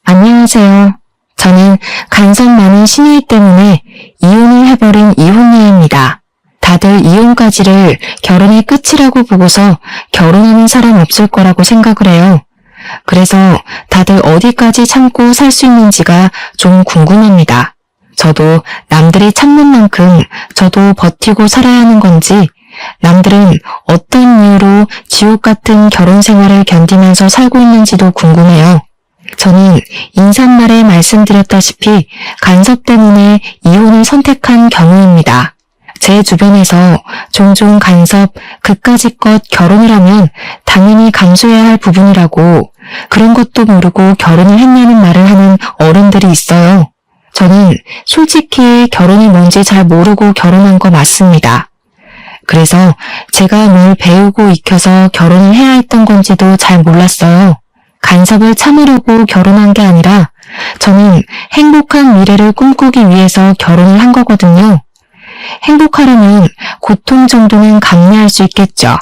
안녕하세요. 저는 간섭 많은 시누이 때문에 이혼을 해버린 이혼녀입니다. 다들 이혼까지를 결혼의 끝이라고 보고서 결혼하는 사람 없을 거라고 생각을 해요. 그래서 다들 어디까지 참고 살 수 있는지가 좀 궁금합니다. 저도 남들이 참는 만큼 저도 버티고 살아야 하는 건지, 남들은 어떤 이유로 지옥 같은 결혼 생활을 견디면서 살고 있는지도 궁금해요. 저는 인사말에 말씀드렸다시피 간섭 때문에 이혼을 선택한 경우입니다. 제 주변에서 종종 간섭, 그까짓것 결혼을 하면 당연히 감수해야 할 부분이라고, 그런 것도 모르고 결혼을 했냐는 말을 하는 어른들이 있어요. 저는 솔직히 결혼이 뭔지 잘 모르고 결혼한 거 맞습니다. 그래서 제가 뭘 배우고 익혀서 결혼을 해야 했던 건지도 잘 몰랐어요. 간섭을 참으려고 결혼한 게 아니라 저는 행복한 미래를 꿈꾸기 위해서 결혼을 한 거거든요. 행복하려면 고통 정도는 감내할 수 있겠죠.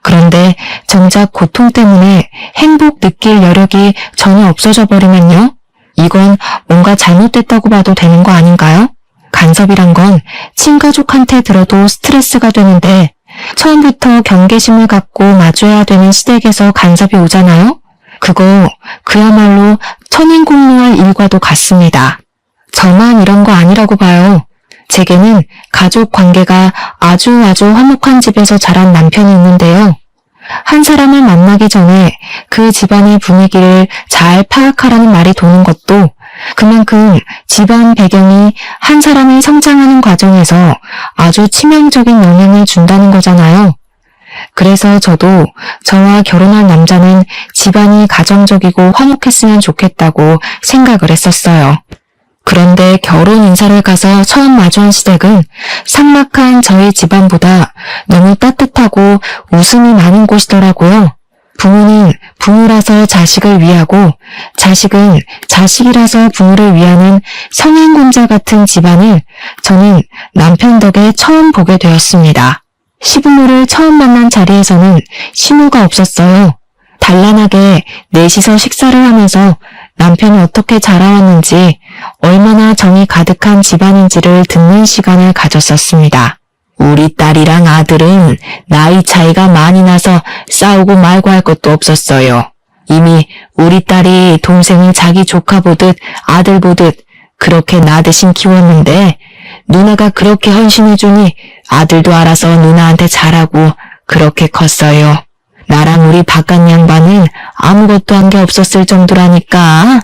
그런데 정작 고통 때문에 행복 느낄 여력이 전혀 없어져 버리면요? 이건 뭔가 잘못됐다고 봐도 되는 거 아닌가요? 간섭이란 건 친가족한테 들어도 스트레스가 되는데 처음부터 경계심을 갖고 마주해야 되는 시댁에서 간섭이 오잖아요? 그거 그야말로 천인공노할 일과도 같습니다. 저만 이런 거 아니라고 봐요. 제게는 가족 관계가 아주 화목한 집에서 자란 남편이 있는데요. 한 사람을 만나기 전에 그 집안의 분위기를 잘 파악하라는 말이 도는 것도 그만큼 집안 배경이 한 사람이 성장하는 과정에서 아주 치명적인 영향을 준다는 거잖아요. 그래서 저도 저와 결혼할 남자는 집안이 가정적이고 화목했으면 좋겠다고 생각을 했었어요. 그런데 결혼 인사를 가서 처음 마주한 시댁은 삭막한 저희 집안보다 너무 따뜻하고 웃음이 많은 곳이더라고요. 부모는 부모라서 자식을 위하고 자식은 자식이라서 부모를 위하는 성인군자 같은 집안을 저는 남편 덕에 처음 보게 되었습니다. 시부모를 처음 만난 자리에서는 신우가 없었어요. 단란하게 넷이서 식사를 하면서 남편이 어떻게 자라왔는지, 얼마나 정이 가득한 집안인지를 듣는 시간을 가졌었습니다. 우리 딸이랑 아들은 나이 차이가 많이 나서 싸우고 말고 할 것도 없었어요. 이미 우리 딸이 동생을 자기 조카 보듯 아들 보듯 그렇게 나 대신 키웠는데 누나가 그렇게 헌신해주니 아들도 알아서 누나한테 잘하고 그렇게 컸어요. 나랑 우리 바깥 양반은 아무것도 한 게 없었을 정도라니까.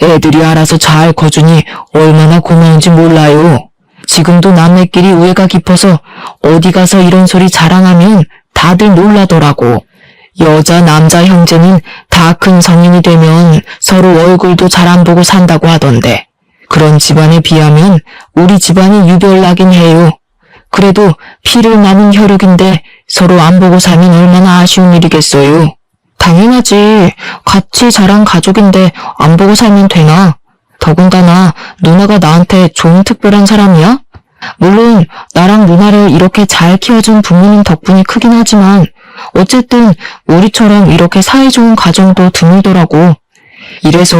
애들이 알아서 잘 커주니 얼마나 고마운지 몰라요. 지금도 남매끼리 우애가 깊어서 어디 가서 이런 소리 자랑하면 다들 놀라더라고. 여자 남자 형제는 다 큰 성인이 되면 서로 얼굴도 잘 안 보고 산다고 하던데, 그런 집안에 비하면 우리 집안이 유별나긴 해요. 그래도 피를 나눈 혈육인데 서로 안 보고 살면 얼마나 아쉬운 일이겠어요. 당연하지. 같이 자란 가족인데 안 보고 살면 되나? 더군다나 누나가 나한테 좋은 특별한 사람이야? 물론 나랑 누나를 이렇게 잘 키워준 부모님 덕분이 크긴 하지만 어쨌든 우리처럼 이렇게 사이좋은 가정도 드물더라고. 이래서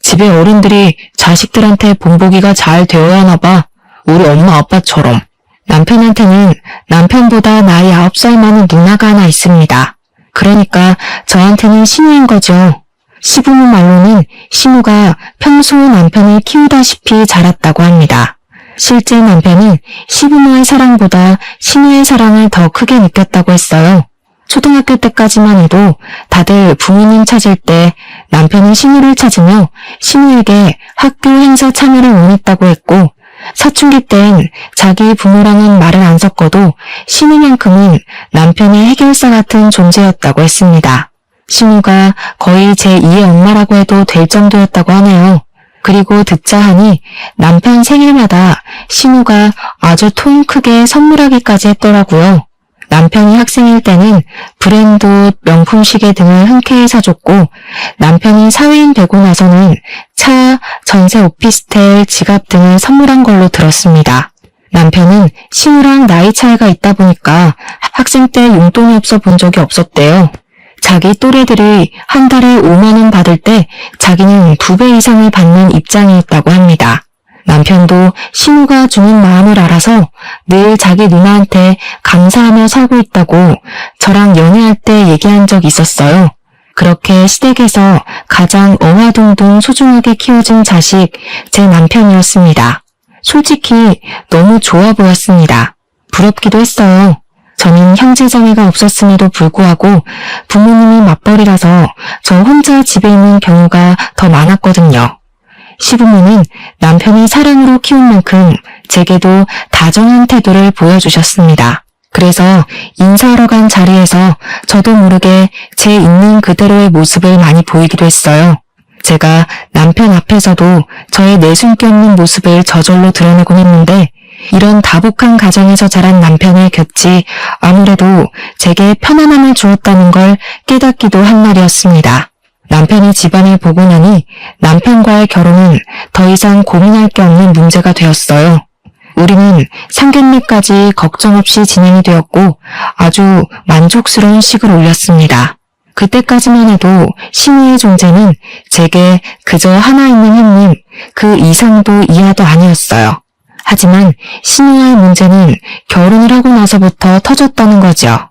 집에 어른들이 자식들한테 본보기가 잘 되어야 하나 봐. 우리 엄마 아빠처럼. 남편한테는 남편보다 나이 9살 많은 누나가 하나 있습니다. 그러니까 저한테는 신우인 거죠. 시부모 말로는 신우가 평소 남편을 키우다시피 자랐다고 합니다. 실제 남편은 시부모의 사랑보다 신우의 사랑을 더 크게 느꼈다고 했어요. 초등학교 때까지만 해도 다들 부모님 찾을 때 남편이 신우를 찾으며 신우에게 학교 행사 참여를 원했다고 했고, 사춘기 땐 자기 부모랑은 말을 안 섞어도 신우만큼은 남편의 해결사 같은 존재였다고 했습니다. 신우가 거의 제2의 엄마라고 해도 될 정도였다고 하네요. 그리고 듣자 하니 남편 생일마다 신우가 아주 통 크게 선물하기까지 했더라고요. 남편이 학생일 때는 브랜드 옷, 명품 시계 등을 흔쾌히 사줬고, 남편이 사회인 되고 나서는 차, 전세 오피스텔, 지갑 등을 선물한 걸로 들었습니다. 남편은 신우랑 나이 차이가 있다 보니까 학생 때 용돈이 없어 본 적이 없었대요. 자기 또래들이 한 달에 5만 원 받을 때 자기는 2배 이상을 받는 입장에 있다고 합니다. 남편도 신우가 주는 마음을 알아서 늘 자기 누나한테 감사하며 살고 있다고 저랑 연애할 때 얘기한 적이 있었어요. 그렇게 시댁에서 가장 어화동동 소중하게 키워준 자식 제 남편이었습니다. 솔직히 너무 좋아 보였습니다. 부럽기도 했어요. 저는 형제자매가 없었음에도 불구하고 부모님이 맞벌이라서 저 혼자 집에 있는 경우가 더 많았거든요. 시부모는 남편이 사랑으로 키운 만큼 제게도 다정한 태도를 보여주셨습니다. 그래서 인사하러 간 자리에서 저도 모르게 제 있는 그대로의 모습을 많이 보이기도 했어요. 제가 남편 앞에서도 저의 내숭기 없는 모습을 저절로 드러내곤 했는데 이런 다복한 가정에서 자란 남편의 곁이 아무래도 제게 편안함을 주었다는 걸 깨닫기도 한 날이었습니다. 남편이 집안을 보고 나니 남편과의 결혼은 더 이상 고민할 게 없는 문제가 되었어요. 우리는 상견례까지 걱정 없이 진행이 되었고 아주 만족스러운 식을 올렸습니다. 그때까지만 해도 신우의 존재는 제게 그저 하나 있는 형님, 그 이상도 이하도 아니었어요. 하지만 신우와의 문제는 결혼을 하고 나서부터 터졌다는 거죠.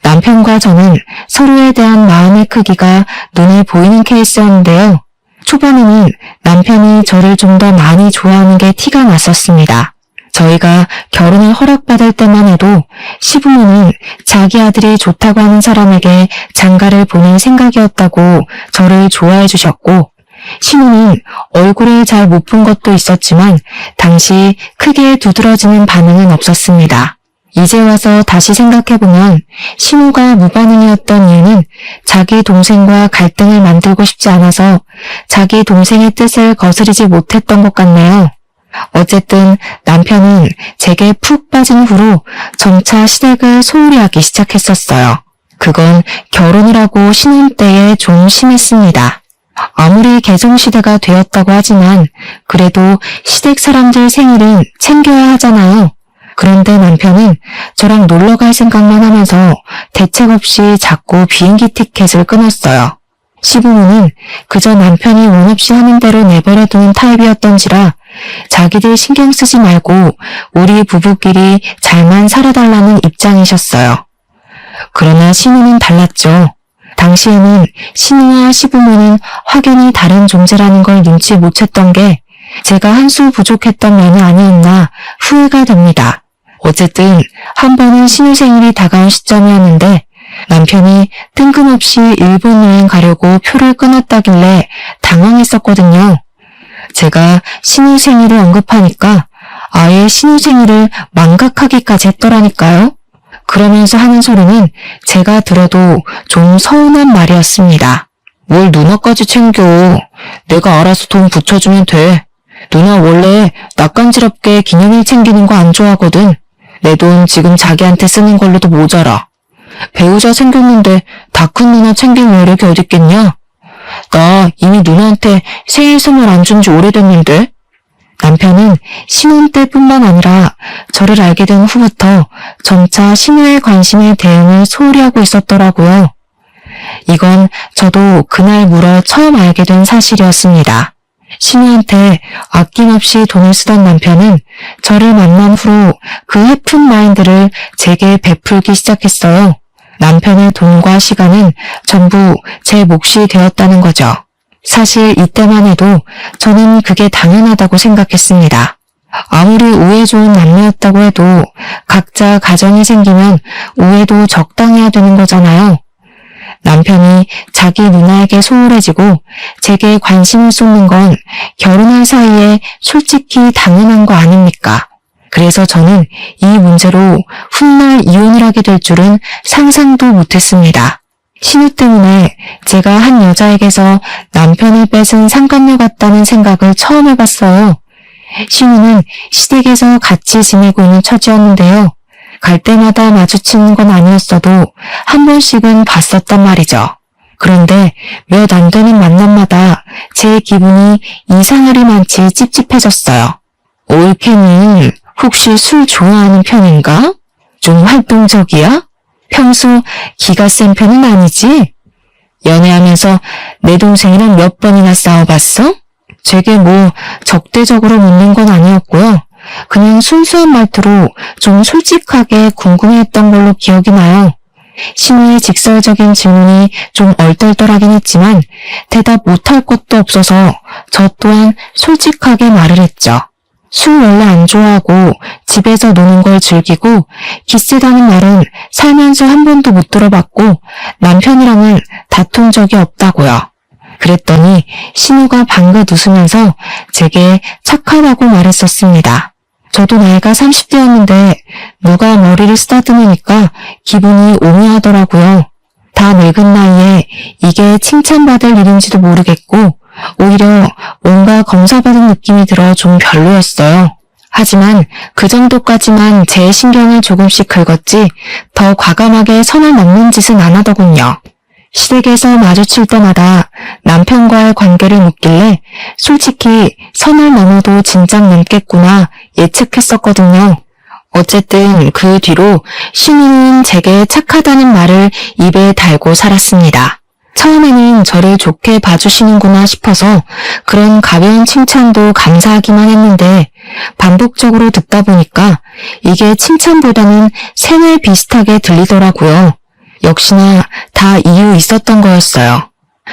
남편과 저는 서로에 대한 마음의 크기가 눈에 보이는 케이스였는데요. 초반에는 남편이 저를 좀 더 많이 좋아하는 게 티가 났었습니다. 저희가 결혼을 허락받을 때만 해도 시부모는 자기 아들이 좋다고 하는 사람에게 장가를 보낼 생각이었다고 저를 좋아해 주셨고 신우는 얼굴을 잘 못 본 것도 있었지만 당시 크게 두드러지는 반응은 없었습니다. 이제 와서 다시 생각해보면 신우가 무반응이었던 이유는 자기 동생과 갈등을 만들고 싶지 않아서 자기 동생의 뜻을 거스르지 못했던 것 같네요. 어쨌든 남편은 제게 푹 빠진 후로 점차 시댁을 소홀히 하기 시작했었어요. 그건 결혼을 하고 신혼 때에 좀 심했습니다. 아무리 개성시대가 되었다고 하지만 그래도 시댁 사람들 생일은 챙겨야 하잖아요. 그런데 남편은 저랑 놀러 갈 생각만 하면서 대책 없이 자꾸 비행기 티켓을 끊었어요. 시부모는 그저 남편이 원 없이 하는 대로 내버려두는 타입이었던지라 자기들 신경 쓰지 말고 우리 부부끼리 잘만 살아달라는 입장이셨어요. 그러나 신우는 달랐죠. 당시에는 신우와 시부모는 확연히 다른 존재라는 걸 눈치 못 챘던 게 제가 한 수 부족했던 면이 아니었나 후회가 됩니다. 어쨌든 한 번은 신우 생일이 다가온 시점이었는데 남편이 뜬금없이 일본 여행 가려고 표를 끊었다길래 당황했었거든요. 제가 신우 생일을 언급하니까 아예 신우 생일을 망각하기까지 했더라니까요. 그러면서 하는 소리는 제가 들어도 좀 서운한 말이었습니다. 뭘 누나까지 챙겨. 내가 알아서 돈 붙여주면 돼. 누나 원래 낯간지럽게 기념일 챙기는 거 안 좋아하거든. 내 돈 지금 자기한테 쓰는 걸로도 모자라. 배우자 생겼는데 다 큰 누나 챙길 여력이 어딨겠냐? 나 이미 누나한테 생일 선물 안 준 지 오래됐는데? 남편은 신혼 때뿐만 아니라 저를 알게 된 후부터 점차 신우의 관심의 대응을 소홀히 하고 있었더라고요. 이건 저도 그날 물어 처음 알게 된 사실이었습니다. 신우한테 아낌없이 돈을 쓰던 남편은 저를 만난 후로 그 해픈 마인드를 제게 베풀기 시작했어요. 남편의 돈과 시간은 전부 제 몫이 되었다는 거죠. 사실 이때만 해도 저는 그게 당연하다고 생각했습니다. 아무리 우애 좋은 남매였다고 해도 각자 가정이 생기면 우애도 적당해야 되는 거잖아요. 남편이 자기 누나에게 소홀해지고 제게 관심을 쏟는 건 결혼할 사이에 솔직히 당연한 거 아닙니까? 그래서 저는 이 문제로 훗날 이혼을 하게 될 줄은 상상도 못했습니다. 신우 때문에 제가 한 여자에게서 남편을 뺏은 상간녀 같다는 생각을 처음 해봤어요. 신우는 시댁에서 같이 지내고 있는 처지였는데요. 갈 때마다 마주치는 건 아니었어도 한 번씩은 봤었단 말이죠. 그런데 몇 안 되는 만남마다 제 기분이 이상하리만치 찝찝해졌어요. 올케는 혹시 술 좋아하는 편인가? 좀 활동적이야? 평소 기가 센 편은 아니지? 연애하면서 내 동생이랑 몇 번이나 싸워봤어? 제게 뭐 적대적으로 묻는 건 아니었고요. 그냥 순수한 말투로 좀 솔직하게 궁금해했던 걸로 기억이 나요. 신우의 직설적인 질문이 좀 얼떨떨하긴 했지만 대답 못할 것도 없어서 저 또한 솔직하게 말을 했죠. 술 원래 안 좋아하고 집에서 노는 걸 즐기고 기세다는 말은 살면서 한 번도 못 들어봤고 남편이랑은 다툰 적이 없다고요. 그랬더니 신우가 방긋 웃으면서 제게 착하다고 말했었습니다. 저도 나이가 30대였는데 누가 머리를 쓰다듬으니까 기분이 오묘하더라고요. 다 늙은 나이에 이게 칭찬받을 일인지도 모르겠고 오히려 뭔가 검사받은 느낌이 들어 좀 별로였어요. 하지만 그 정도까지만 제 신경을 조금씩 긁었지 더 과감하게 선을 넘는 짓은 안 하더군요. 시댁에서 마주칠 때마다 남편과의 관계를 묻길래 솔직히 선을 넘어도 진작 넘겠구나 예측했었거든요. 어쨌든 그 뒤로 신우는 제게 착하다는 말을 입에 달고 살았습니다. 처음에는 저를 좋게 봐주시는구나 싶어서 그런 가벼운 칭찬도 감사하기만 했는데 반복적으로 듣다 보니까 이게 칭찬보다는 생활 비슷하게 들리더라고요. 역시나 다 이유 있었던 거였어요.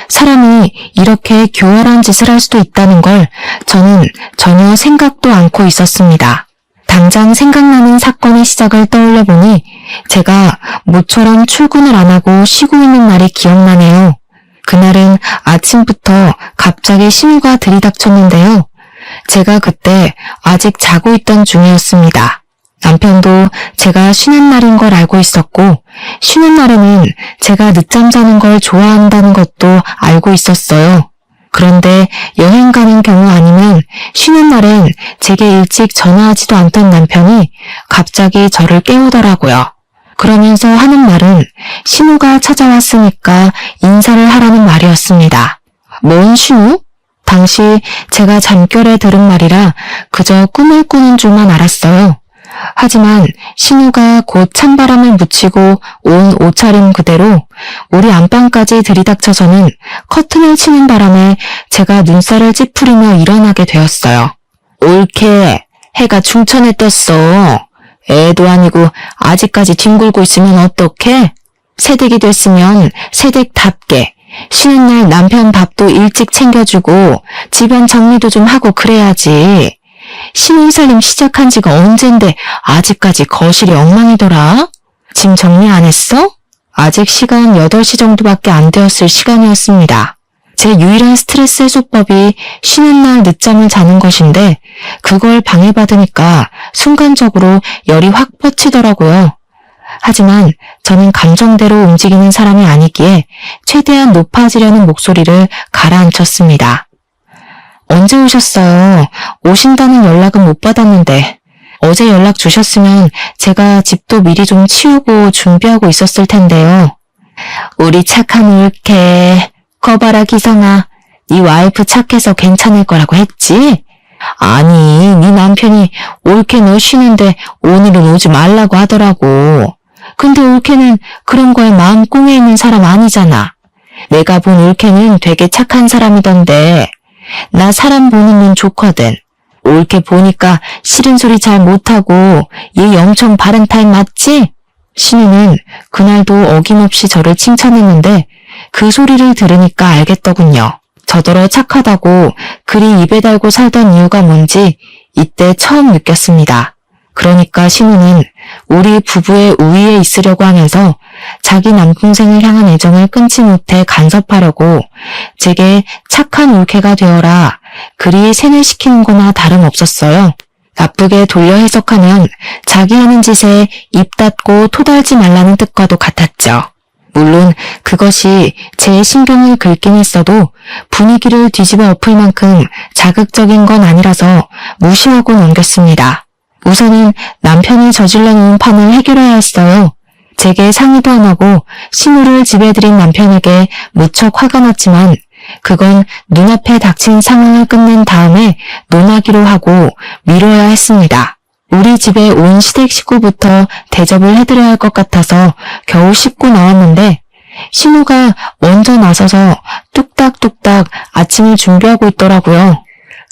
사람이 이렇게 교활한 짓을 할 수도 있다는 걸 저는 전혀 생각도 않고 있었습니다. 당장 생각나는 사건의 시작을 떠올려 보니 제가 모처럼 출근을 안 하고 쉬고 있는 날이 기억나네요. 그날은 아침부터 갑자기 신우가 들이닥쳤는데요. 제가 그때 아직 자고 있던 중이었습니다. 남편도 제가 쉬는 날인 걸 알고 있었고 쉬는 날에는 제가 늦잠 자는 걸 좋아한다는 것도 알고 있었어요. 그런데 여행 가는 경우 아니면 쉬는 날엔 제게 일찍 전화하지도 않던 남편이 갑자기 저를 깨우더라고요. 그러면서 하는 말은 신우가 찾아왔으니까 인사를 하라는 말이었습니다. 뭔 신우? 당시 제가 잠결에 들은 말이라 그저 꿈을 꾸는 줄만 알았어요. 하지만 신우가 곧 찬바람을 묻히고 온 옷차림 그대로 우리 안방까지 들이닥쳐서는 커튼을 치는 바람에 제가 눈살을 찌푸리며 일어나게 되었어요. 옳게 해가 중천에 떴어. 애도 아니고 아직까지 뒹굴고 있으면 어떡해? 새댁이 됐으면 새댁답게 쉬는 날 남편 밥도 일찍 챙겨주고 집안 정리도 좀 하고 그래야지. 신혼살림 시작한 지가 언젠데 아직까지 거실이 엉망이더라? 짐 정리 안 했어? 아직 시간 8시 정도밖에 안 되었을 시간이었습니다. 제 유일한 스트레스 해소법이 쉬는 날 늦잠을 자는 것인데 그걸 방해받으니까 순간적으로 열이 확 뻗치더라고요. 하지만 저는 감정대로 움직이는 사람이 아니기에 최대한 높아지려는 목소리를 가라앉혔습니다. 언제 오셨어요? 오신다는 연락은 못 받았는데 어제 연락 주셨으면 제가 집도 미리 좀 치우고 준비하고 있었을 텐데요. 우리 착한 올케. 거봐라 기성아. 네 와이프 착해서 괜찮을 거라고 했지? 아니, 네 남편이 올케 너 쉬는데 오늘은 오지 말라고 하더라고. 근데 올케는 그런 거에 마음 꽁에 있는 사람 아니잖아. 내가 본 올케는 되게 착한 사람이던데 나 사람 보는 눈 좋거든. 올케 보니까 싫은 소리 잘 못하고 얘 엄청 바른 타입 맞지? 신우는 그날도 어김없이 저를 칭찬했는데 그 소리를 들으니까 알겠더군요. 저더러 착하다고 그리 입에 달고 살던 이유가 뭔지 이때 처음 느꼈습니다. 그러니까 신우는 우리 부부의 우위에 있으려고 하면서 자기 남동생을 향한 애정을 끊지 못해 간섭하려고 제게 착한 올케가 되어라 그리 세뇌시키는 거나 다름없었어요. 나쁘게 돌려 해석하면 자기 하는 짓에 입 닫고 토달지 말라는 뜻과도 같았죠. 물론 그것이 제 신경을 긁긴 했어도 분위기를 뒤집어 엎을 만큼 자극적인 건 아니라서 무시하고 넘겼습니다. 우선은 남편이 저질러 놓은 판을 해결해야 했어요. 제게 상의도 안 하고 신우를 집에 들인 남편에게 무척 화가 났지만 그건 눈앞에 닥친 상황을 끝낸 다음에 논하기로 하고 미뤄야 했습니다. 우리 집에 온 시댁 식구부터 대접을 해드려야 할 것 같아서 겨우 씻고 나왔는데 신우가 먼저 나서서 뚝딱뚝딱 아침을 준비하고 있더라고요.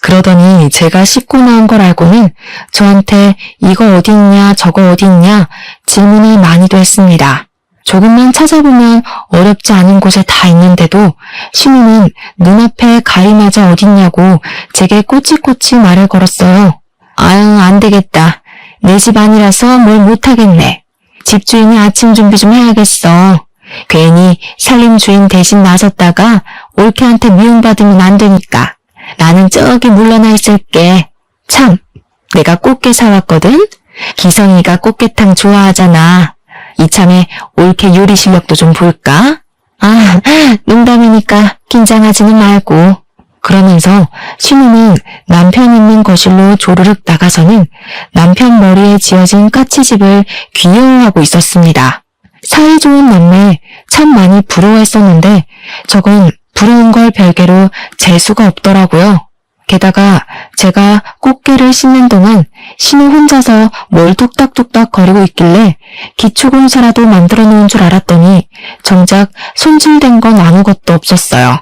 그러더니 제가 씻고 나온 걸 알고는 저한테 이거 어디 있냐 저거 어디 있냐 질문을 많이도 했습니다. 조금만 찾아보면 어렵지 않은 곳에 다 있는데도 신우는 눈앞에 가위마저 어딨냐고 제게 꼬치꼬치 말을 걸었어요. 아유, 안 되겠다. 내 집 아니라서 뭘 못하겠네. 집주인이 아침 준비 좀 해야겠어. 괜히 살림주인 대신 나섰다가 올케한테 미움받으면 안 되니까. 나는 저기 물러나 있을게. 참, 내가 꽃게 사왔거든? 기성이가 꽃게탕 좋아하잖아. 이참에 올케 요리 실력도 좀 볼까? 아, 농담이니까 긴장하지는 말고. 그러면서 신우는 남편 있는 거실로 조르륵 나가서는 남편 머리에 지어진 까치집을 귀여워하고 있었습니다. 사이좋은 남매 참 많이 부러워했었는데 저건 부러운 걸 별개로 재수가 없더라고요. 게다가 제가 꽃게를 씻는 동안 신우 혼자서 뭘 뚝딱뚝딱 거리고 있길래 기초공사라도 만들어 놓은 줄 알았더니 정작 손질된 건 아무것도 없었어요.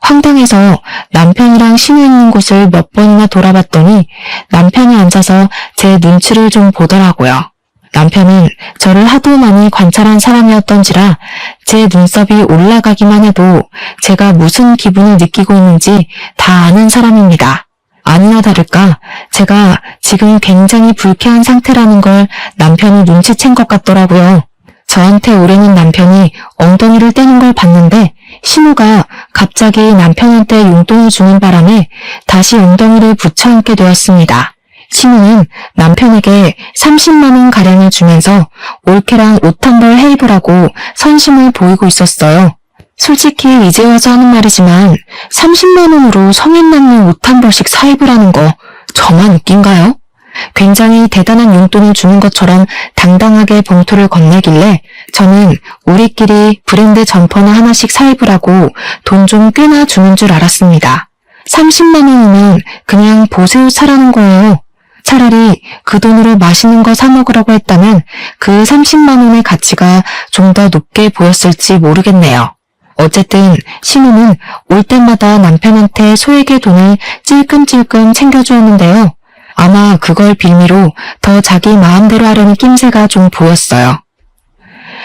황당해서 남편이랑 신우 있는 곳을 몇 번이나 돌아봤더니 남편이 앉아서 제 눈치를 좀 보더라고요. 남편은 저를 하도 많이 관찰한 사람이었던지라 제 눈썹이 올라가기만 해도 제가 무슨 기분을 느끼고 있는지 다 아는 사람입니다. 아니나 다를까 제가 지금 굉장히 불쾌한 상태라는 걸 남편이 눈치챈 것 같더라고요. 저한테 오려는 남편이 엉덩이를 떼는 걸 봤는데 신우가 갑자기 남편한테 용돈을 주는 바람에 다시 엉덩이를 붙여안게 되었습니다. 신우는 남편에게 30만 원 가량을 주면서 올케랑 옷 한 벌 해입으라고 선심을 보이고 있었어요. 솔직히 이제 와서 하는 말이지만 30만 원으로 성인 남는 옷 한 벌씩 사입으라는 거 저만 웃긴가요? 굉장히 대단한 용돈을 주는 것처럼 당당하게 봉투를 건네길래 저는 우리끼리 브랜드 점퍼나 하나씩 사입으라고 돈 좀 꽤나 주는 줄 알았습니다. 30만 원이면 그냥 보세요 사라는 거예요. 차라리 그 돈으로 맛있는 거 사 먹으라고 했다면 그 30만 원의 가치가 좀 더 높게 보였을지 모르겠네요. 어쨌든 신우는 올 때마다 남편한테 소액의 돈을 찔끔찔끔 챙겨주었는데요. 아마 그걸 빌미로 더 자기 마음대로 하려는 낌새가 좀 보였어요.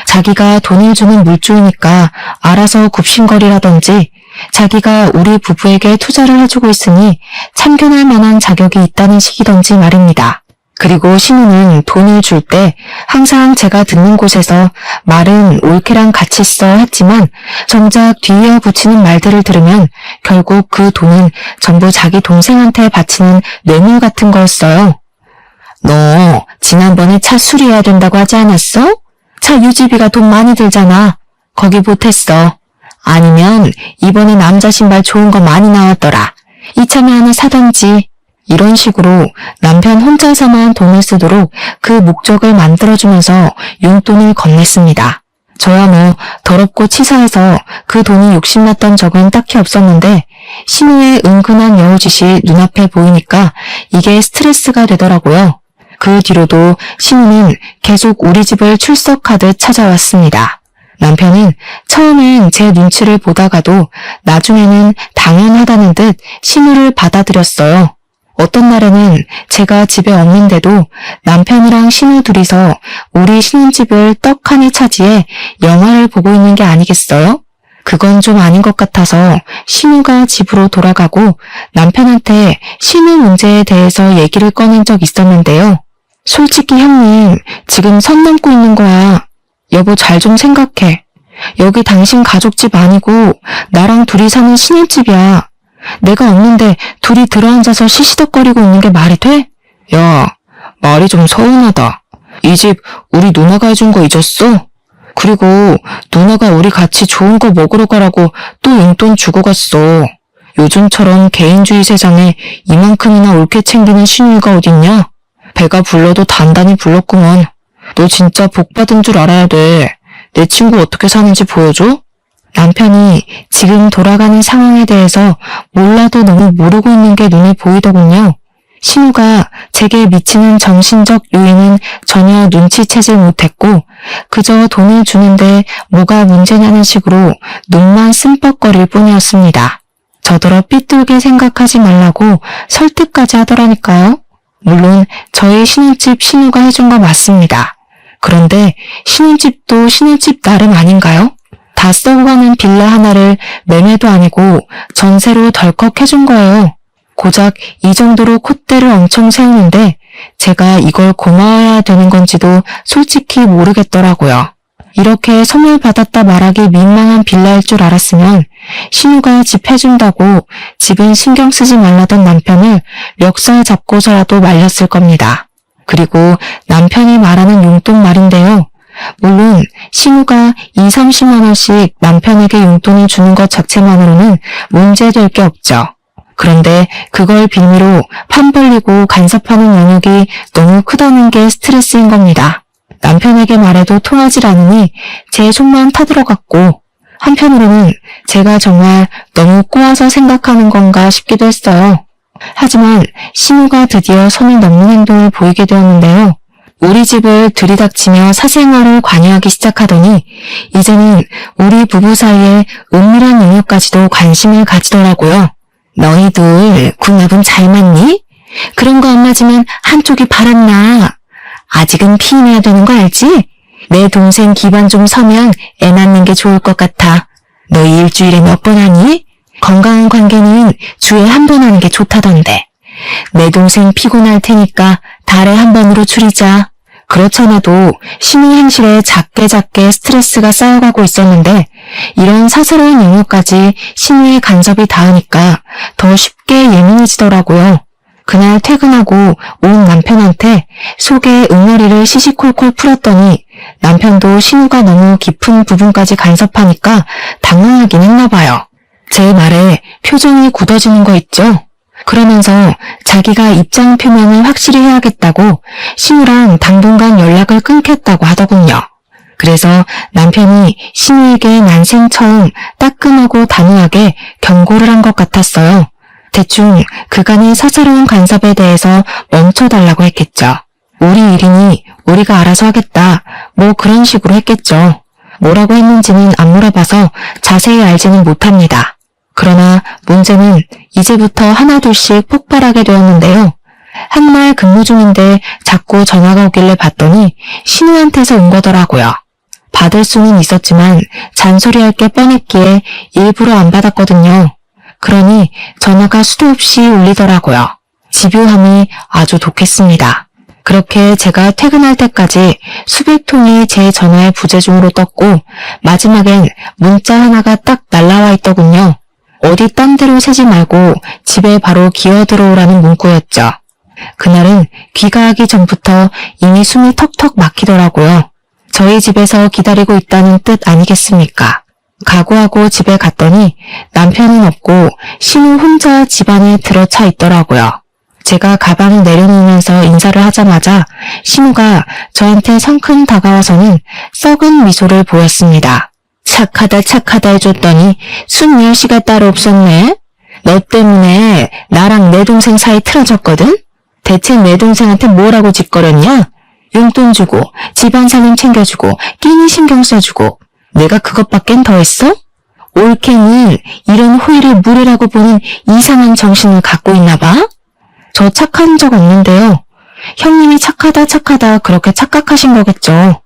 자기가 돈을 주는 물주니까 알아서 굽신거리라든지 자기가 우리 부부에게 투자를 해주고 있으니 참견할 만한 자격이 있다는 식이던지 말입니다. 그리고 신우는 돈을 줄 때 항상 제가 듣는 곳에서 말은 올케랑 같이 써 했지만 정작 뒤이어 붙이는 말들을 들으면 결국 그 돈은 전부 자기 동생한테 바치는 뇌물 같은 거였어요. 너 지난번에 차 수리해야 된다고 하지 않았어? 차 유지비가 돈 많이 들잖아. 거기 보탰어. 아니면 이번에 남자 신발 좋은 거 많이 나왔더라. 이참에 하나 사던지. 이런 식으로 남편 혼자서만 돈을 쓰도록 그 목적을 만들어주면서 용돈을 건넸습니다. 저야 뭐 더럽고 치사해서 그 돈이 욕심났던 적은 딱히 없었는데 신우의 은근한 여우짓이 눈앞에 보이니까 이게 스트레스가 되더라고요. 그 뒤로도 신우는 계속 우리 집을 출석하듯 찾아왔습니다. 남편은 처음엔 제 눈치를 보다가도 나중에는 당연하다는 듯 신우를 받아들였어요. 어떤 날에는 제가 집에 없는데도 남편이랑 신우 둘이서 우리 신혼집을 떡하니 차지해 영화를 보고 있는 게 아니겠어요? 그건 좀 아닌 것 같아서 신우가 집으로 돌아가고 남편한테 신우 문제에 대해서 얘기를 꺼낸 적 있었는데요. 솔직히 형님, 지금 선 넘고 있는 거야. 여보 잘 좀 생각해. 여기 당신 가족집 아니고 나랑 둘이 사는 신혼집이야. 내가 없는데 둘이 들어앉아서 시시덕거리고 있는 게 말이 돼? 야, 말이 좀 서운하다. 이 집 우리 누나가 해준 거 잊었어? 그리고 누나가 우리 같이 좋은 거 먹으러 가라고 또 용돈 주고 갔어. 요즘처럼 개인주의 세상에 이만큼이나 옳게 챙기는 신우이가 어딨냐? 배가 불러도 단단히 불렀구먼. 너 진짜 복 받은 줄 알아야 돼. 내 친구 어떻게 사는지 보여줘? 남편이 지금 돌아가는 상황에 대해서 몰라도 너무 모르고 있는 게 눈에 보이더군요. 신우가 제게 미치는 정신적 요인은 전혀 눈치채질 못했고 그저 돈을 주는데 뭐가 문제냐는 식으로 눈만 씀뻑거릴 뿐이었습니다. 저더러 삐뚤게 생각하지 말라고 설득까지 하더라니까요. 물론 저희 신혼집 신우가 해준 거 맞습니다. 그런데 신혼집도 신혼집 나름 아닌가요? 다 썩어가는 빌라 하나를 매매도 아니고 전세로 덜컥 해준 거예요. 고작 이 정도로 콧대를 엄청 세우는데 제가 이걸 고마워해야 되는 건지도 솔직히 모르겠더라고요. 이렇게 선물 받았다 말하기 민망한 빌라일 줄 알았으면 신우가 집 해준다고 집은 신경 쓰지 말라던 남편을 멱살 잡고서라도 말렸을 겁니다. 그리고 남편이 말하는 용돈 말인데요. 물론 신우가 30만 원씩 남편에게 용돈을 주는 것 자체만으로는 문제될 게 없죠. 그런데 그걸 빌미로 판 벌리고 간섭하는 영역이 너무 크다는 게 스트레스인 겁니다. 남편에게 말해도 통하질 않으니 제 속만 타들어갔고 한편으로는 제가 정말 너무 꼬아서 생각하는 건가 싶기도 했어요. 하지만 신우가 드디어 선을 넘는 행동을 보이게 되었는데요. 우리 집을 들이닥치며 사생활을 관여하기 시작하더니 이제는 우리 부부 사이에 은밀한 영역까지도 관심을 가지더라고요. 너희들 궁합은 잘 맞니? 그런 거 안 맞으면 한쪽이 바람나. 아직은 피임해야 되는 거 알지? 내 동생 기반 좀 서면 애 낳는 게 좋을 것 같아. 너희 일주일에 몇 번 하니? 건강한 관계는 주에 한 번 하는 게 좋다던데. 내 동생 피곤할 테니까 달에 한 번으로 줄이자. 그렇잖아도 신우 행실에 작게 스트레스가 쌓여가고 있었는데 이런 사사로운 영역까지 신우의 간섭이 닿으니까 더 쉽게 예민해지더라고요. 그날 퇴근하고 온 남편한테 속에 응어리를 시시콜콜 풀었더니 남편도 신우가 너무 깊은 부분까지 간섭하니까 당황하긴 했나 봐요. 제 말에 표정이 굳어지는 거 있죠? 그러면서 자기가 입장 표명을 확실히 해야겠다고 신우랑 당분간 연락을 끊겠다고 하더군요. 그래서 남편이 신우에게 난생 처음 따끔하고 단호하게 경고를 한 것 같았어요. 대충 그간의 사사로운 간섭에 대해서 멈춰달라고 했겠죠. 우리 일이니 우리가 알아서 하겠다. 뭐 그런 식으로 했겠죠. 뭐라고 했는지는 안 물어봐서 자세히 알지는 못합니다. 그러나 문제는 이제부터 하나둘씩 폭발하게 되었는데요. 한날 근무 중인데 자꾸 전화가 오길래 봤더니 신우한테서 온 거더라고요. 받을 수는 있었지만 잔소리할 게 뻔했기에 일부러 안 받았거든요. 그러니 전화가 수도 없이 울리더라고요. 집요함이 아주 독했습니다. 그렇게 제가 퇴근할 때까지 수백 통이 제 전화의 부재중으로 떴고 마지막엔 문자 하나가 딱 날라와 있더군요. 어디 딴 데로 새지 말고 집에 바로 기어 들어오라는 문구였죠. 그날은 귀가하기 전부터 이미 숨이 턱턱 막히더라고요. 저희 집에서 기다리고 있다는 뜻 아니겠습니까? 각오하고 집에 갔더니 남편은 없고 신우 혼자 집 안에 들어차 있더라고요. 제가 가방을 내려놓으면서 인사를 하자마자 신우가 저한테 성큼 다가와서는 썩은 미소를 보였습니다. 착하다 해줬더니 순열씨가 따로 없었네. 너 때문에 나랑 내 동생 사이 틀어졌거든? 대체 내 동생한테 뭐라고 짓거렸냐? 용돈 주고 집안 살림 챙겨주고 끼니 신경 써주고 내가 그것밖엔 더 했어? 올케는 이런 호의를 무례라고 보는 이상한 정신을 갖고 있나 봐? 저 착한 적 없는데요. 형님이 착하다 그렇게 착각하신 거겠죠.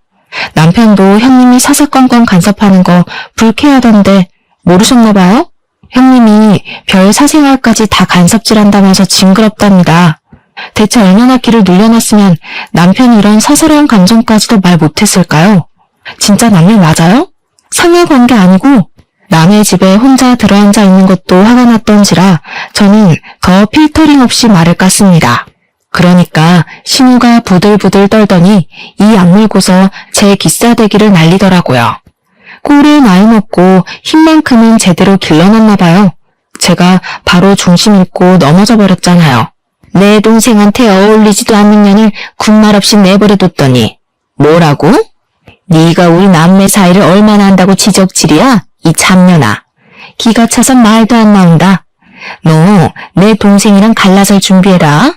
남편도 형님이 사사건건 간섭하는 거 불쾌하던데 모르셨나 봐요? 형님이 별 사생활까지 다 간섭질한다면서 징그럽답니다. 대체 얼마나 귀를 눌려놨으면 남편이 이런 사사로운 감정까지도 말 못했을까요? 진짜 남일 맞아요? 상해관계 아니고 남의 집에 혼자 들어앉아 있는 것도 화가 났던지라 저는 더 필터링 없이 말을 깠습니다. 그러니까 신우가 부들부들 떨더니 이 악물고서 제 기싸대기를 날리더라고요. 꼴에 나이 먹고 힘만큼은 제대로 길러놨나 봐요. 제가 바로 중심 잃고 넘어져 버렸잖아요. 내 동생한테 어울리지도 않는 년을 군말 없이 내버려뒀더니 뭐라고? 네가 우리 남매 사이를 얼마나 한다고 지적질이야? 이 참년아. 기가 차서 말도 안 나온다. 너 내 동생이랑 갈라설 준비해라.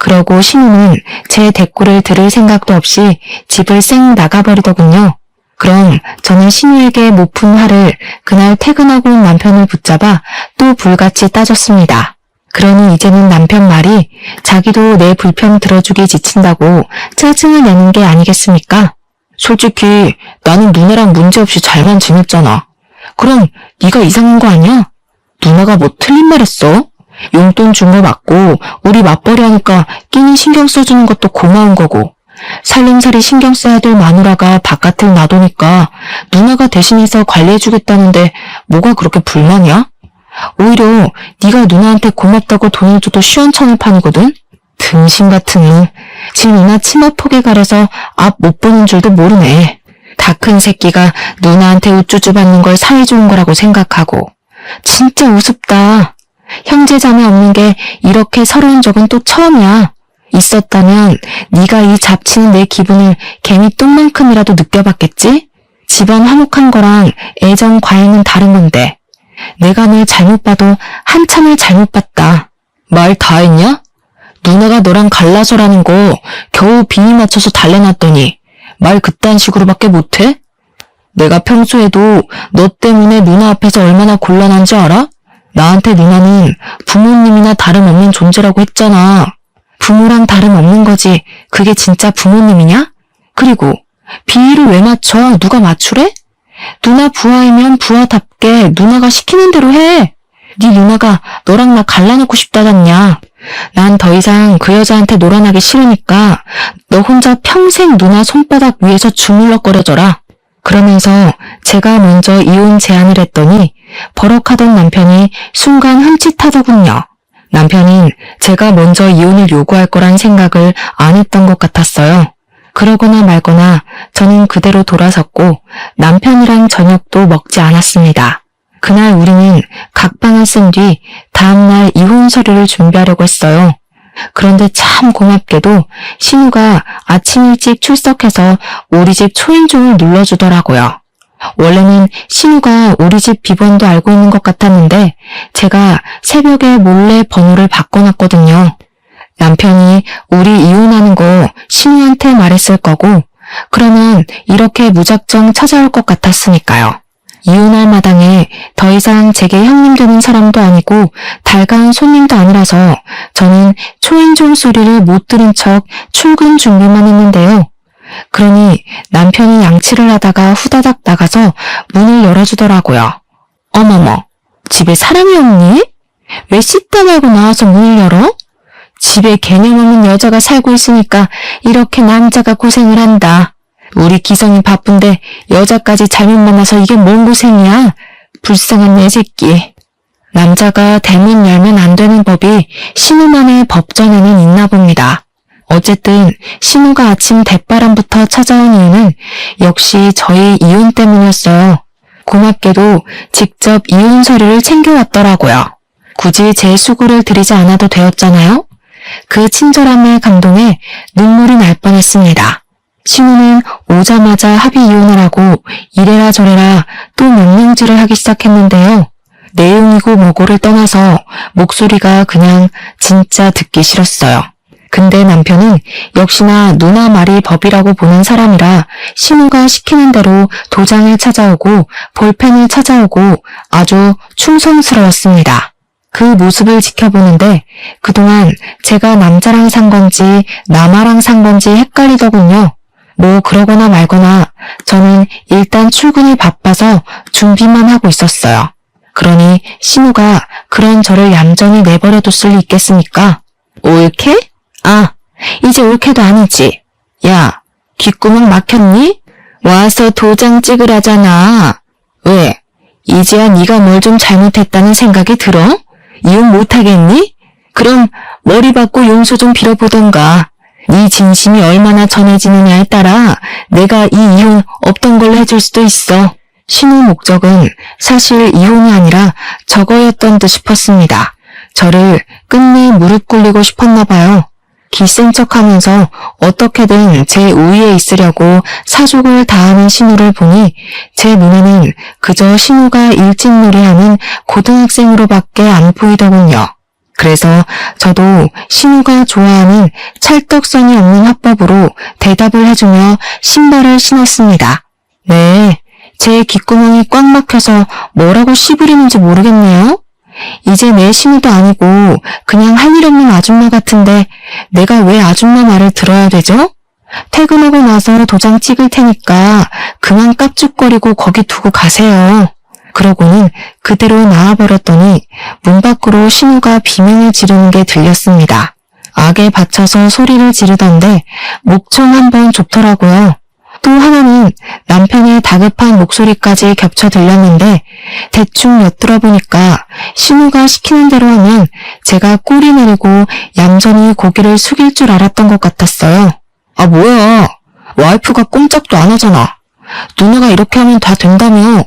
그러고 신우는 제 대꾸를 들을 생각도 없이 집을 쌩 나가버리더군요. 그럼 저는 신우에게 못 푼 화를 그날 퇴근하고 온 남편을 붙잡아 또 불같이 따졌습니다. 그러니 이제는 남편 말이 자기도 내 불평 들어주기 지친다고 짜증을 내는 게 아니겠습니까? 솔직히 나는 누나랑 문제없이 잘만 지냈잖아. 그럼 네가 이상한 거 아니야? 누나가 뭐 틀린 말 했어? 용돈 준 거 맞고 우리 맞벌이 하니까 끼니 신경 써주는 것도 고마운 거고, 살림살이 신경 써야 될 마누라가 바깥을 놔두니까 누나가 대신해서 관리해주겠다는데 뭐가 그렇게 불만이야? 오히려 네가 누나한테 고맙다고 돈을 줘도 시원찮을 판이거든? 등신 같은 놈. 지금 누나 치마 폭에 가려서 앞 못 보는 줄도 모르네. 다 큰 새끼가 누나한테 우쭈쭈 받는 걸 사이 좋은 거라고 생각하고. 진짜 우습다. 형제자매 없는 게 이렇게 서러운 적은 또 처음이야. 있었다면 네가 이 잡치는 내 기분을 개미 똥만큼이라도 느껴봤겠지? 집안 화목한 거랑 애정 과잉은 다른 건데. 내가 널 잘못 봐도 한참을 잘못 봤다. 말 다 했냐? 누나가 너랑 갈라서라는 거 겨우 비니 맞춰서 달래놨더니 말 그딴 식으로밖에 못해? 내가 평소에도 너 때문에 누나 앞에서 얼마나 곤란한지 알아? 나한테 누나는 부모님이나 다름없는 존재라고 했잖아. 부모랑 다름없는 거지 그게 진짜 부모님이냐? 그리고 비위를 왜 맞춰? 누가 맞추래? 누나 부하이면 부하답게 누나가 시키는 대로 해. 네 누나가 너랑 나 갈라놓고 싶다잖냐. 난 더 이상 그 여자한테 놀아나기 싫으니까 너 혼자 평생 누나 손바닥 위에서 주물럭거려줘라. 그러면서 제가 먼저 이혼 제안을 했더니 버럭하던 남편이 순간 흠칫하더군요. 남편은 제가 먼저 이혼을 요구할 거란 생각을 안 했던 것 같았어요. 그러거나 말거나 저는 그대로 돌아섰고 남편이랑 저녁도 먹지 않았습니다. 그날 우리는 각방을 쓴 뒤 다음날 이혼 서류를 준비하려고 했어요. 그런데 참 고맙게도 신우가 아침 일찍 출석해서 우리 집 초인종을 눌러주더라고요. 원래는 신우가 우리 집 비번도 알고 있는 것 같았는데 제가 새벽에 몰래 번호를 바꿔놨거든요. 남편이 우리 이혼하는 거 신우한테 말했을 거고 그러면 이렇게 무작정 찾아올 것 같았으니까요. 이혼할 마당에 더 이상 제게 형님 되는 사람도 아니고 달가운 손님도 아니라서 저는 초인종 소리를 못 들은 척 출근 준비만 했는데요. 그러니 남편이 양치를 하다가 후다닥 나가서 문을 열어주더라고요. 어머머, 집에 사람이 없니? 왜 씻다 말고 나와서 문을 열어? 집에 개념 없는 여자가 살고 있으니까 이렇게 남자가 고생을 한다. 우리 기성이 바쁜데 여자까지 잘못 만나서 이게 뭔 고생이야? 불쌍한 내 새끼. 남자가 대문 열면 안 되는 법이 신우만의 법전에는 있나 봅니다. 어쨌든 신우가 아침 대바람부터 찾아온 이유는 역시 저희 이혼 때문이었어요. 고맙게도 직접 이혼 서류를 챙겨왔더라고요. 굳이 제 수고를 들이지 않아도 되었잖아요. 그 친절함에 감동해 눈물이 날 뻔했습니다. 신우는 오자마자 합의 이혼을 하고 이래라 저래라 또 명령질을 하기 시작했는데요. 내용이고 뭐고를 떠나서 목소리가 그냥 진짜 듣기 싫었어요. 근데 남편은 역시나 누나 말이 법이라고 보는 사람이라 신우가 시키는 대로 도장을 찾아오고 볼펜을 찾아오고 아주 충성스러웠습니다. 그 모습을 지켜보는데 그동안 제가 남자랑 산 건지 남아랑 산 건지 헷갈리더군요. 뭐 그러거나 말거나 저는 일단 출근이 바빠서 준비만 하고 있었어요. 그러니 신우가 그런 저를 얌전히 내버려뒀을 리 있겠습니까? 올케? 아, 이제 올케도 아니지. 야, 귓구멍 막혔니? 와서 도장 찍으라잖아. 왜? 이제야 네가 뭘 좀 잘못했다는 생각이 들어? 이혼 못하겠니? 그럼 머리 받고 용서 좀 빌어보던가. 네 진심이 얼마나 전해지느냐에 따라 내가 이 이혼 없던 걸로 해줄 수도 있어. 신우 목적은 사실 이혼이 아니라 저거였던 듯 싶었습니다. 저를 끝내 무릎 꿇리고 싶었나 봐요. 기센 척하면서 어떻게든 제 우위에 있으려고 사족을 다하는 신우를 보니 제 눈에는 그저 신우가 일진놀이하는 고등학생으로밖에 안 보이더군요. 그래서 저도 신우가 좋아하는 찰떡선이 없는 화법으로 대답을 해주며 신발을 신었습니다. 네, 제 귓구멍이 꽉 막혀서 뭐라고 씨부리는지 모르겠네요. 이제 내 신우도 아니고 그냥 할 일 없는 아줌마 같은데 내가 왜 아줌마 말을 들어야 되죠? 퇴근하고 나서 도장 찍을 테니까 그만 깝죽거리고 거기 두고 가세요. 그러고는 그대로 나와버렸더니 문 밖으로 신우가 비명을 지르는 게 들렸습니다. 악에 받쳐서 소리를 지르던데 목청 한번 좋더라고요. 또 하나는 남편의 다급한 목소리까지 겹쳐 들렸는데 대충 엿들어 보니까 신우가 시키는 대로 하면 제가 꼬리 내리고 얌전히 고개를 숙일 줄 알았던 것 같았어요. 아 뭐야, 와이프가 꼼짝도 안 하잖아. 누나가 이렇게 하면 다 된다며.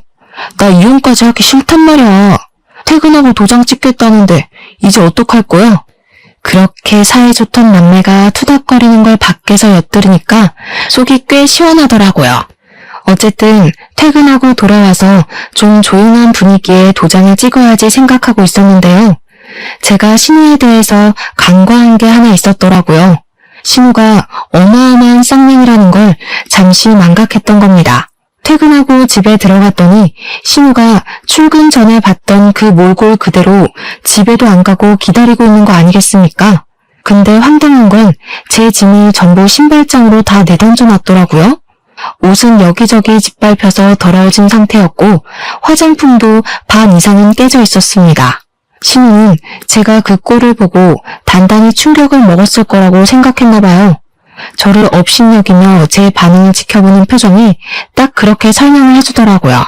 나 이혼까지 하기 싫단 말이야. 퇴근하고 도장 찍겠다는데 이제 어떡할 거야? 그렇게 사이좋던 남매가 투닥거리는 걸 밖에서 엿들으니까 속이 꽤 시원하더라고요. 어쨌든 퇴근하고 돌아와서 좀 조용한 분위기에 도장을 찍어야지 생각하고 있었는데요. 제가 신우에 대해서 간과한 게 하나 있었더라고요. 신우가 어마어마한 쌍년이라는 걸 잠시 망각했던 겁니다. 퇴근하고 집에 들어갔더니 신우가 출근 전에 봤던 그 몰골 그대로 집에도 안 가고 기다리고 있는 거 아니겠습니까? 근데 황당한 건 제 짐을 전부 신발장으로 다 내던져 놨더라고요. 옷은 여기저기 짓밟혀서 더러워진 상태였고 화장품도 반 이상은 깨져 있었습니다. 신우는 제가 그 꼴을 보고 단단히 충격을 먹었을 거라고 생각했나 봐요. 저를 업신여기며 제 반응을 지켜보는 표정이 딱 그렇게 설명을 해주더라고요.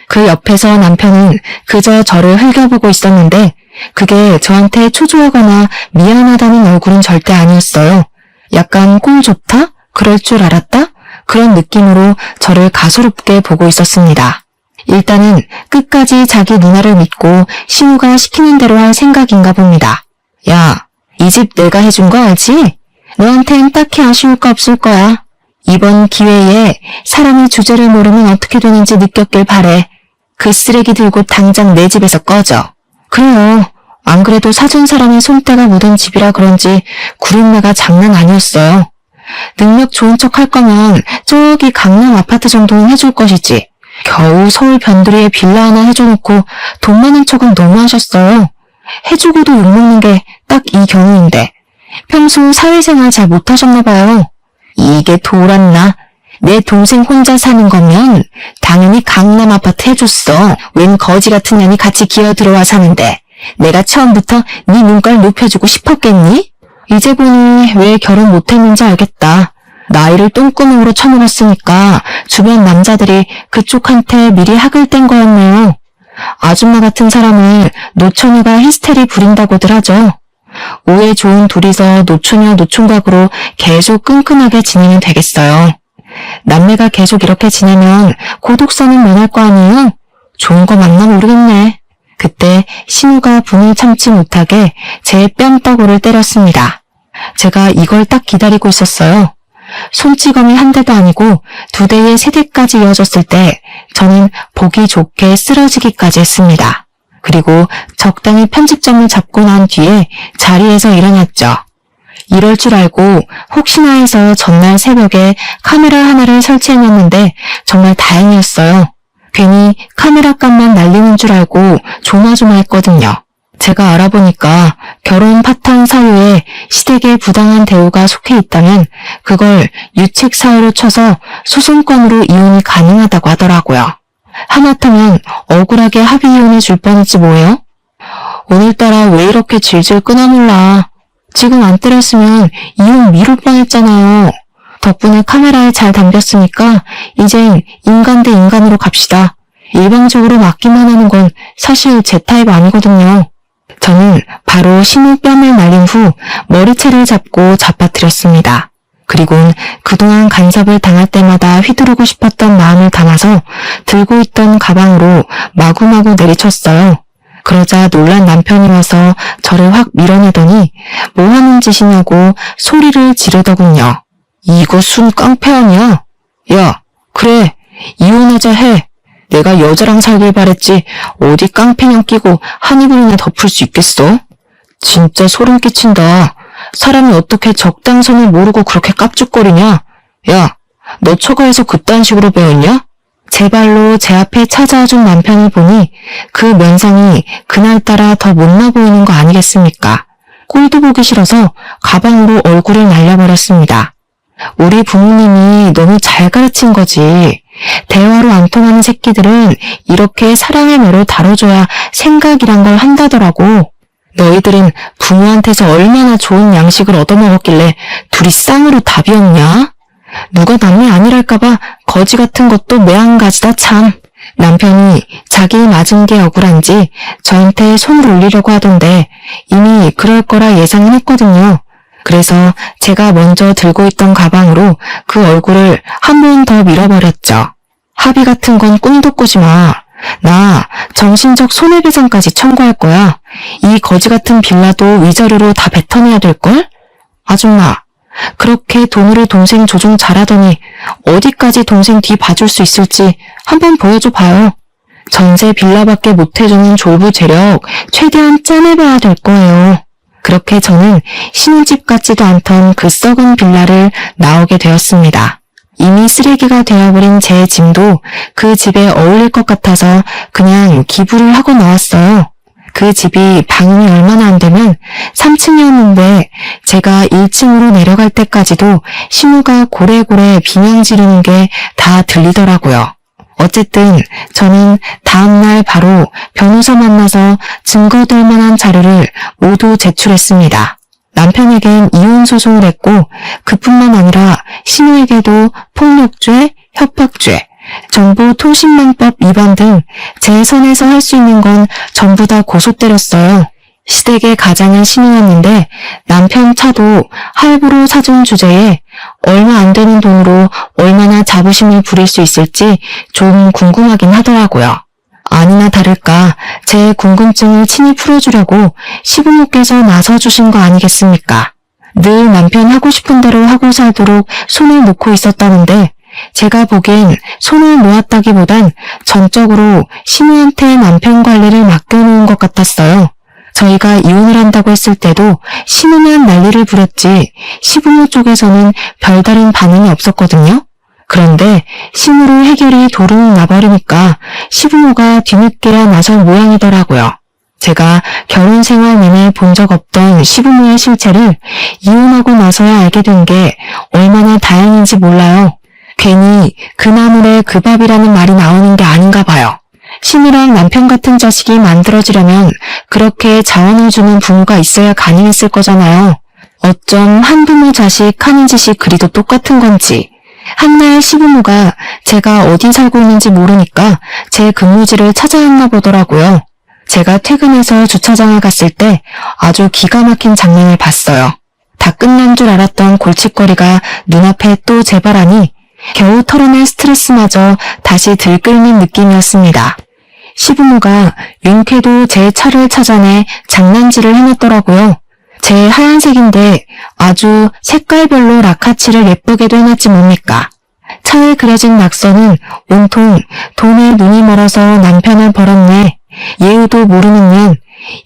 그 옆에서 남편은 그저 저를 흘겨보고 있었는데 그게 저한테 초조하거나 미안하다는 얼굴은 절대 아니었어요. 약간 꼴 좋다? 그럴 줄 알았다? 그런 느낌으로 저를 가소롭게 보고 있었습니다. 일단은 끝까지 자기 누나를 믿고 신우가 시키는 대로 할 생각인가 봅니다. 야, 이 집 내가 해준 거 알지? 너한텐 딱히 아쉬울 거 없을 거야. 이번 기회에 사람이 주제를 모르면 어떻게 되는지 느꼈길 바래. 그 쓰레기 들고 당장 내 집에서 꺼져. 그래요. 안 그래도 사준 사람의 손때가 묻은 집이라 그런지 구린내가 장난 아니었어요. 능력 좋은 척 할 거면 저기 강남 아파트 정도는 해줄 것이지. 겨우 서울 변두리에 빌라 하나 해줘놓고 돈 많은 척은 너무 하셨어요. 해주고도 욕먹는 게 딱 이 경우인데. 평소 사회생활 잘 못하셨나 봐요. 이게 돌았나? 내 동생 혼자 사는 거면 당연히 강남 아파트 해줬어. 웬 거지 같은 년이 같이 기어 들어와 사는데 내가 처음부터 네 눈깔 높여주고 싶었겠니? 이제 보니 왜 결혼 못했는지 알겠다. 나이를 똥구멍으로 쳐먹었으니까 주변 남자들이 그쪽한테 미리 학을 뗀 거였네요. 아줌마 같은 사람을 노처녀가 히스테리 부린다고들 하죠. 오해 좋은 둘이서 노처녀 노총각으로 계속 끈끈하게 지내면 되겠어요. 남매가 계속 이렇게 지내면 고독사는 면할 거 아니에요? 좋은 거 맞나 모르겠네. 그때 신우가 분을 참지 못하게 제 뺨따구를 때렸습니다. 제가 이걸 딱 기다리고 있었어요. 손찌검이 한 대도 아니고 2대에 3대까지 이어졌을 때 저는 보기 좋게 쓰러지기까지 했습니다. 그리고 적당히 편집점을 잡고 난 뒤에 자리에서 일어났죠. 이럴 줄 알고 혹시나 해서 전날 새벽에 카메라 하나를 설치해놨는데 정말 다행이었어요. 괜히 카메라 값만 날리는 줄 알고 조마조마했거든요. 제가 알아보니까 결혼 파탄 사유에 시댁의 부당한 대우가 속해 있다면 그걸 유책 사유로 쳐서 소송권으로 이혼이 가능하다고 하더라고요. 하마터면 억울하게 합의 이혼해 줄 뻔했지 뭐예요? 오늘따라 왜 이렇게 질질 끄나 몰라. 지금 안 때렸으면 이혼 미룰 뻔했잖아요. 덕분에 카메라에 잘 담겼으니까 이젠 인간 대 인간으로 갑시다. 일방적으로 맞기만 하는 건 사실 제 타입 아니거든요. 저는 바로 신우 뺨을 날린 후 머리채를 잡고 잡아뜨렸습니다. 그리고는 그동안 간섭을 당할 때마다 휘두르고 싶었던 마음을 담아서 들고 있던 가방으로 마구마구 내리쳤어요. 그러자 놀란 남편이 와서 저를 확 밀어내더니 뭐 하는 짓이냐고 소리를 지르더군요. 이거 순 깡패 아니야? 야, 그래, 이혼하자 해. 내가 여자랑 살길 바랬지 어디 깡패냥 끼고 한 이불이나 덮을 수 있겠어? 진짜 소름 끼친다. 사람이 어떻게 적당선을 모르고 그렇게 깝죽거리냐? 야, 너 처가에서 그딴 식으로 배웠냐? 제 발로 제 앞에 찾아와준 남편을 보니 그 면상이 그날따라 더 못나 보이는 거 아니겠습니까? 꼴도 보기 싫어서 가방으로 얼굴을 날려버렸습니다. 우리 부모님이 너무 잘 가르친 거지. 대화로 안 통하는 새끼들은 이렇게 사랑의 매로 다뤄줘야 생각이란 걸 한다더라고. 너희들은 부모한테서 얼마나 좋은 양식을 얻어먹었길래 둘이 쌍으로 답이었냐? 누가 남이 아니랄까봐 거지 같은 것도 매한가지다 참. 남편이 자기 맞은 게 억울한지 저한테 손을 올리려고 하던데 이미 그럴 거라 예상은 했거든요. 그래서 제가 먼저 들고 있던 가방으로 그 얼굴을 한 번 더 밀어버렸죠. 합의 같은 건 꿈도 꾸지 마. 나 정신적 손해배상까지 청구할 거야. 이 거지 같은 빌라도 위자료로 다 뱉어내야 될걸? 아줌마, 그렇게 돈으로 동생 조종 잘하더니 어디까지 동생 뒤 봐줄 수 있을지 한번 보여줘 봐요. 전세 빌라밖에 못해주는 졸부 재력 최대한 짜내봐야 될 거예요. 그렇게 저는 신혼집 같지도 않던 그 썩은 빌라를 나오게 되었습니다. 이미 쓰레기가 되어버린 제 짐도 그 집에 어울릴 것 같아서 그냥 기부를 하고 나왔어요. 그 집이 방음이 얼마나 안 되면 3층이었는데 제가 1층으로 내려갈 때까지도 신우가 고래고래 비명 지르는 게 다 들리더라고요. 어쨌든 저는 다음날 바로 변호사 만나서 증거될 만한 자료를 모두 제출했습니다. 남편에겐 이혼 소송을 했고 그뿐만 아니라 신우에게도 폭력죄, 협박죄, 정보통신망법 위반 등 제 선에서 할 수 있는 건 전부 다 고소 때렸어요. 시댁의 가장은 신우였는데 남편 차도 할부로 사준 주제에 얼마 안 되는 돈으로 얼마나 자부심을 부릴 수 있을지 좀 궁금하긴 하더라고요. 아니나 다를까 제 궁금증을 친히 풀어주려고 시부모께서 나서주신 거 아니겠습니까? 늘 남편 하고 싶은 대로 하고 살도록 손을 놓고 있었다는데 제가 보기엔 손을 놓았다기보단 전적으로 신우한테 남편 관리를 맡겨놓은 것 같았어요. 저희가 이혼을 한다고 했을 때도 신우만 난리를 부렸지 시부모 쪽에서는 별다른 반응이 없었거든요. 그런데 신우로 해결이 도루묵 나버리니까 시부모가 뒤늦게야 나선 모양이더라고요. 제가 결혼 생활 내내 본 적 없던 시부모의 실체를 이혼하고 나서야 알게 된 게 얼마나 다행인지 몰라요. 괜히 그 나물에 그 밥이라는 말이 나오는 게 아닌가 봐요. 신우랑 남편 같은 자식이 만들어지려면 그렇게 자원을 주는 부모가 있어야 가능했을 거잖아요. 어쩜 한부모 자식 하는 짓이 그리도 똑같은 건지. 한날 시부모가 제가 어디 살고 있는지 모르니까 제 근무지를 찾아야 했나 보더라고요. 제가 퇴근해서 주차장에 갔을 때 아주 기가 막힌 장면을 봤어요. 다 끝난 줄 알았던 골칫거리가 눈앞에 또 재발하니 겨우 털어낼 스트레스마저 다시 들끓는 느낌이었습니다. 시부모가 윤쾌도 제 차를 찾아내 장난질을 해놨더라고요. 제 하얀색인데 아주 색깔별로 라카치를 예쁘게도 해놨지 뭡니까. 차에 그려진 낙서는 온통 돈에 눈이 멀어서 남편을 벌었네. 예우도 모르는 년,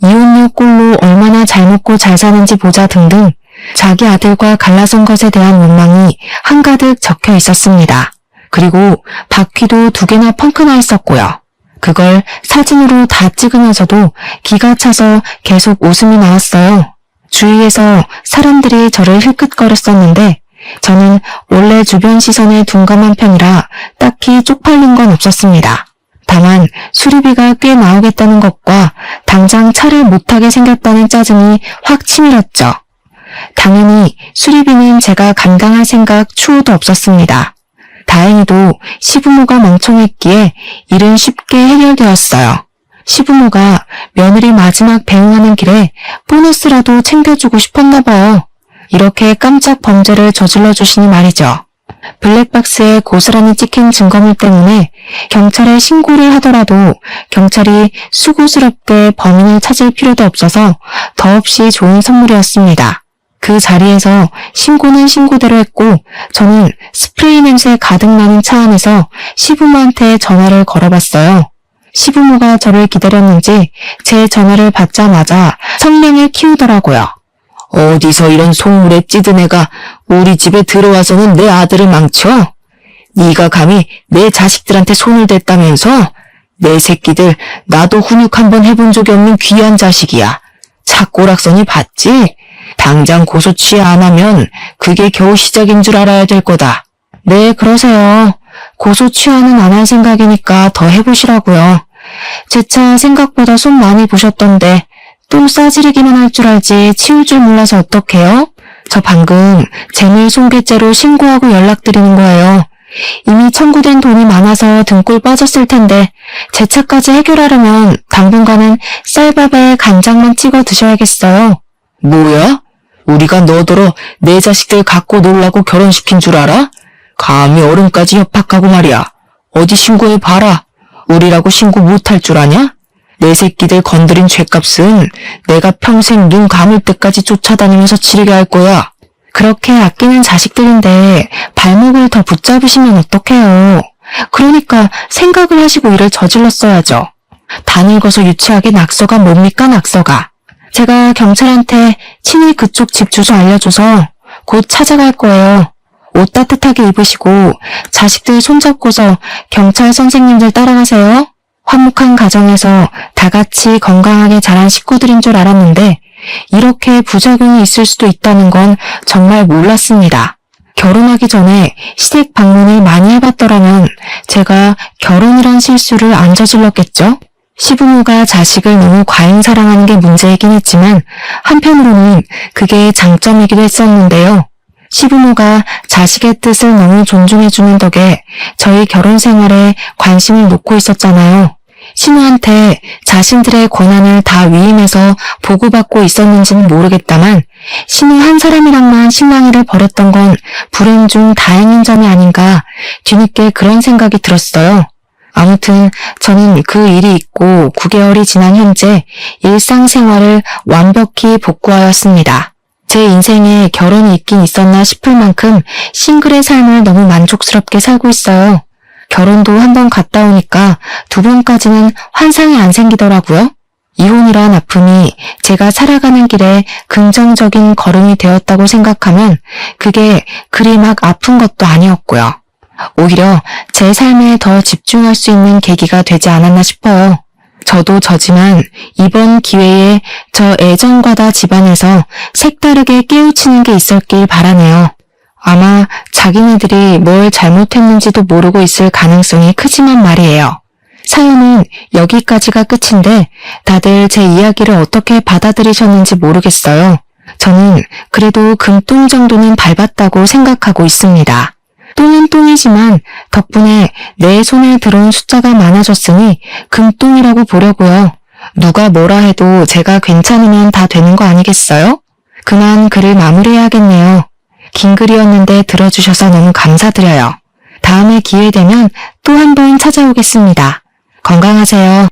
이혼녀 꼴로 얼마나 잘 먹고 잘 사는지 보자 등등 자기 아들과 갈라선 것에 대한 원망이 한가득 적혀 있었습니다. 그리고 바퀴도 2개나 펑크나 있었고요. 그걸 사진으로 다 찍으면서도 기가 차서 계속 웃음이 나왔어요. 주위에서 사람들이 저를 힐끗거렸었는데 저는 원래 주변 시선에 둔감한 편이라 딱히 쪽팔린 건 없었습니다. 다만 수리비가 꽤 나오겠다는 것과 당장 차를 못 타게 생겼다는 짜증이 확 치밀었죠. 당연히 수리비는 제가 감당할 생각 추호도 없었습니다. 다행히도 시부모가 멍청했기에 일은 쉽게 해결되었어요. 시부모가 며느리 마지막 배웅하는 길에 보너스라도 챙겨주고 싶었나 봐요. 이렇게 깜짝 범죄를 저질러 주시니 말이죠. 블랙박스에 고스란히 찍힌 증거물 때문에 경찰에 신고를 하더라도 경찰이 수고스럽게 범인을 찾을 필요도 없어서 더없이 좋은 선물이었습니다. 그 자리에서 신고는 신고대로 했고 저는 스프레이 냄새 가득 나는 차 안에서 시부모한테 전화를 걸어봤어요. 시부모가 저를 기다렸는지 제 전화를 받자마자 성량을 키우더라고요. 어디서 이런 속물에 찌든 애가 우리 집에 들어와서는 내 아들을 망쳐? 네가 감히 내 자식들한테 손을 댔다면서? 내 새끼들 나도 훈육 한번 해본 적이 없는 귀한 자식이야. 착고락선이 봤지? 당장 고소 취하 안 하면 그게 겨우 시작인 줄 알아야 될 거다. 네, 그러세요. 고소 취하는 안 할 생각이니까 더 해보시라고요. 제 차 생각보다 손 많이 보셨던데 똥 싸지르기만 할 줄 알지 치울 줄 몰라서 어떡해요? 저 방금 재물손괴죄로 신고하고 연락드리는 거예요. 이미 청구된 돈이 많아서 등골 빠졌을 텐데 제 차까지 해결하려면 당분간은 쌀밥에 간장만 찍어 드셔야겠어요. 뭐야? 우리가 너더러 내 자식들 갖고 놀라고 결혼시킨 줄 알아? 감히 어른까지 협박하고 말이야. 어디 신고해봐라. 우리라고 신고 못할 줄 아냐? 내 새끼들 건드린 죄값은 내가 평생 눈 감을 때까지 쫓아다니면서 치르게 할 거야. 그렇게 아끼는 자식들인데 발목을 더 붙잡으시면 어떡해요. 그러니까 생각을 하시고 일을 저질렀어야죠. 다 늙어서 유치하게 낙서가 뭡니까 낙서가. 제가 경찰한테 친히 그쪽 집 주소 알려줘서 곧 찾아갈 거예요. 옷 따뜻하게 입으시고 자식들 손잡고서 경찰 선생님들 따라가세요. 화목한 가정에서 다 같이 건강하게 자란 식구들인 줄 알았는데 이렇게 부작용이 있을 수도 있다는 건 정말 몰랐습니다. 결혼하기 전에 시댁 방문을 많이 해봤더라면 제가 결혼이란 실수를 안 저질렀겠죠? 시부모가 자식을 너무 과잉 사랑하는 게 문제이긴 했지만 한편으로는 그게 장점이기도 했었는데요. 시부모가 자식의 뜻을 너무 존중해주는 덕에 저희 결혼 생활에 관심을 놓고 있었잖아요. 신우한테 자신들의 권한을 다 위임해서 보고받고 있었는지는 모르겠다만 신우 한 사람이랑만 신랑이를 벌였던 건 불행 중 다행인 점이 아닌가 뒤늦게 그런 생각이 들었어요. 아무튼 저는 그 일이 있고 9개월이 지난 현재 일상생활을 완벽히 복구하였습니다. 제 인생에 결혼이 있긴 있었나 싶을 만큼 싱글의 삶을 너무 만족스럽게 살고 있어요. 결혼도 한 번 갔다 오니까 두 번까지는 환상이 안 생기더라고요. 이혼이란 아픔이 제가 살아가는 길에 긍정적인 걸음이 되었다고 생각하면 그게 그리 막 아픈 것도 아니었고요. 오히려 제 삶에 더 집중할 수 있는 계기가 되지 않았나 싶어요. 저도 저지만 이번 기회에 저 애정과다 집안에서 색다르게 깨우치는 게 있었길 바라네요. 아마 자기네들이 뭘 잘못했는지도 모르고 있을 가능성이 크지만 말이에요. 사연은 여기까지가 끝인데 다들 제 이야기를 어떻게 받아들이셨는지 모르겠어요. 저는 그래도 금똥 정도는 밟았다고 생각하고 있습니다. 똥은 똥이지만 덕분에 내 손에 들어온 숫자가 많아졌으니 금똥이라고 보려고요. 누가 뭐라 해도 제가 괜찮으면 다 되는 거 아니겠어요? 그만 글을 마무리해야겠네요. 긴 글이었는데 들어주셔서 너무 감사드려요. 다음에 기회 되면 또 한 번 찾아오겠습니다. 건강하세요.